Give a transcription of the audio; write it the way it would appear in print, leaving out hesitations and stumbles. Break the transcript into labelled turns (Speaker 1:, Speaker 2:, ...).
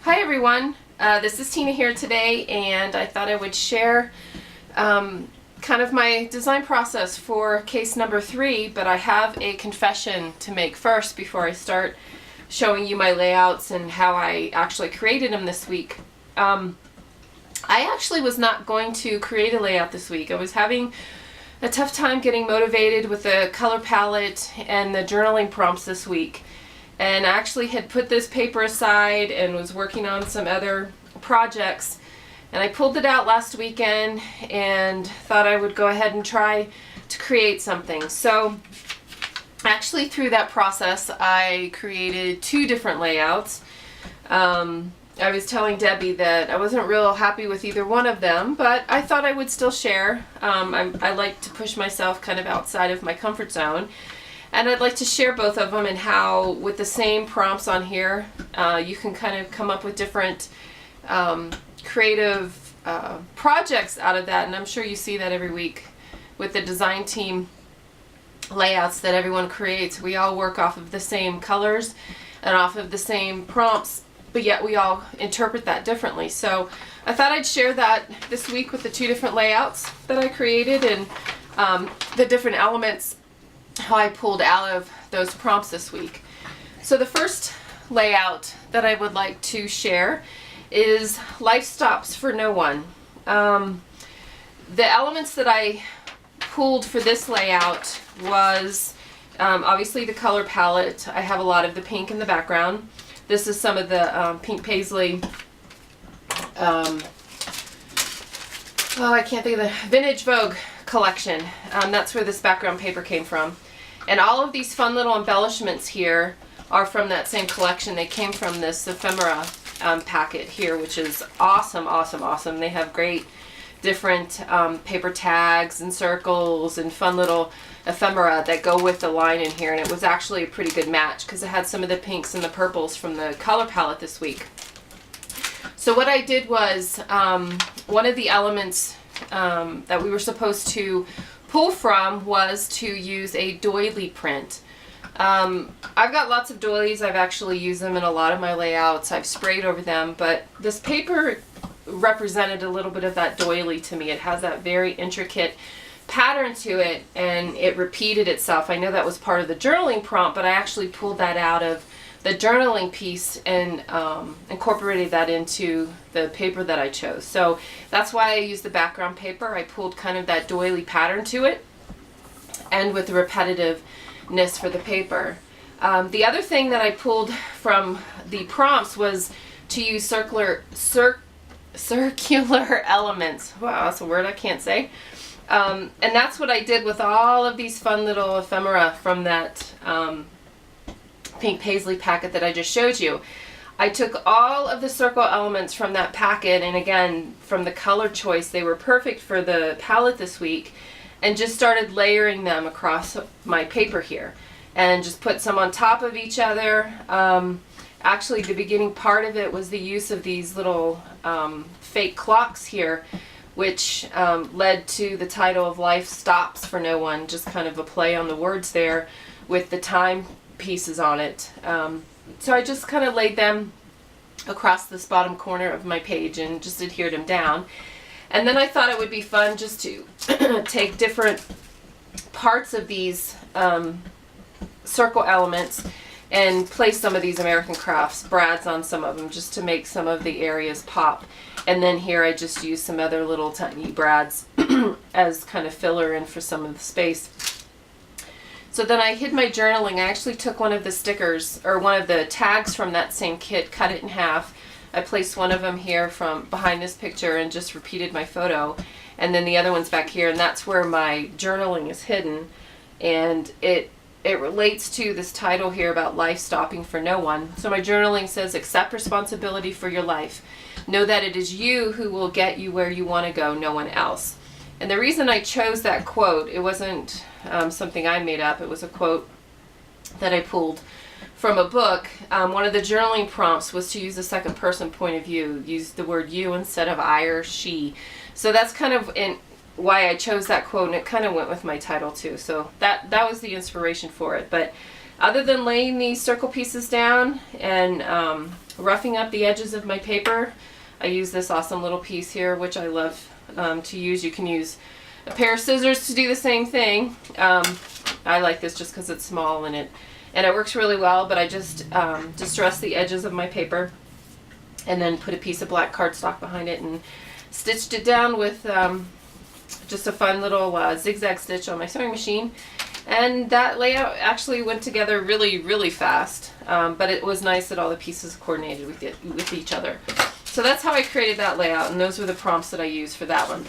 Speaker 1: Hi everyone, this is Tina here today, and I thought I would share kind of my design process for case number 3, but I have a confession to make first before I start showing you my layouts and how I actually created them this week. I actually was not going to create a layout this week. I was having a tough time getting motivated with the color palette and the journaling prompts this week. And I actually had put this paper aside and was working on some other projects, and I pulled it out last weekend and thought I would go ahead and try to create something. So actually through that process I created 2 different layouts. I was telling Debbie that I wasn't real happy with either one of them, but I thought I would still share. I like to push myself kind of outside of my comfort zone. And I'd like to share both of them and how, with the same prompts on here, you can kind of come up with different creative projects out of that. And I'm sure you see that every week with the design team layouts that everyone creates. We all work off of the same colors and off of the same prompts, but yet we all interpret that differently. So I thought I'd share that this week with the 2 different layouts that I created and the different elements how I pulled out of those prompts this week. So the first layout that I would like to share is Life Stops for No One. The elements that I pulled for this layout was obviously the color palette. I have a lot of the pink in the background. This is some of the pink paisley, I can't think of the Vintage Vogue collection. That's where this background paper came from. And all of these fun little embellishments here are from that same collection. They came from this ephemera packet here, which is awesome, awesome, awesome. They have great different paper tags and circles and fun little ephemera that go with the line in here. And it was actually a pretty good match because it had some of the pinks and the purples from the color palette this week. So what I did was one of the elements that we were supposed to pull from was to use a doily print. I've got lots of doilies. I've actually used them in a lot of my layouts. I've sprayed over them, but this paper represented a little bit of that doily to me. It has that very intricate pattern to it, and it repeated itself. I know that was part of the journaling prompt, but I actually pulled that out of the journaling piece and incorporated that into the paper that I chose. So that's why I used the background paper. I pulled kind of that doily pattern to it, and with the repetitiveness for the paper. The other thing that I pulled from the prompts was to use circular elements. Wow, that's a word I can't say. And that's what I did with all of these fun little ephemera from that pink paisley packet that I just showed you. I took all of the circle elements from that packet, and again, from the color choice, they were perfect for the palette this week, and just started layering them across my paper here, and just put some on top of each other. Actually, the beginning part of it was the use of these little fake clocks here, which led to the title of Life Stops for No One, just kind of a play on the words there with the time pieces on it. So I just kind of laid them across this bottom corner of my page and just adhered them down. And then I thought it would be fun just to take different parts of these circle elements and place some of these American Crafts brads on some of them just to make some of the areas pop. And then here I just used some other little tiny brads as kind of filler in for some of the space. So then I hid my journaling. I actually took one of the stickers, or one of the tags from that same kit, cut it in half. I placed one of them here from behind this picture and just repeated my photo. And then the other one's back here, and that's where my journaling is hidden. And it relates to this title here about life stopping for no one. So my journaling says, accept responsibility for your life. Know that it is you who will get you where you want to go, no one else. And the reason I chose that quote, it wasn't something I made up. It was a quote that I pulled from a book. One of the journaling prompts was to use the second person point of view. Use the word you instead of I or she. So that's kind of why I chose that quote, and it kind of went with my title too. So that was the inspiration for it. But Other than laying these circle pieces down and roughing up the edges of my paper, I use this awesome little piece here, which I love to use. You can use a pair of scissors to do the same thing. I like this just because it's small and it works really well, but I just distress the edges of my paper and then put a piece of black cardstock behind it and stitched it down with just a fun little zigzag stitch on my sewing machine. And that layout actually went together really, really fast, but it was nice that all the pieces coordinated with each other. So that's how I created that layout, and those were the prompts that I used for that one.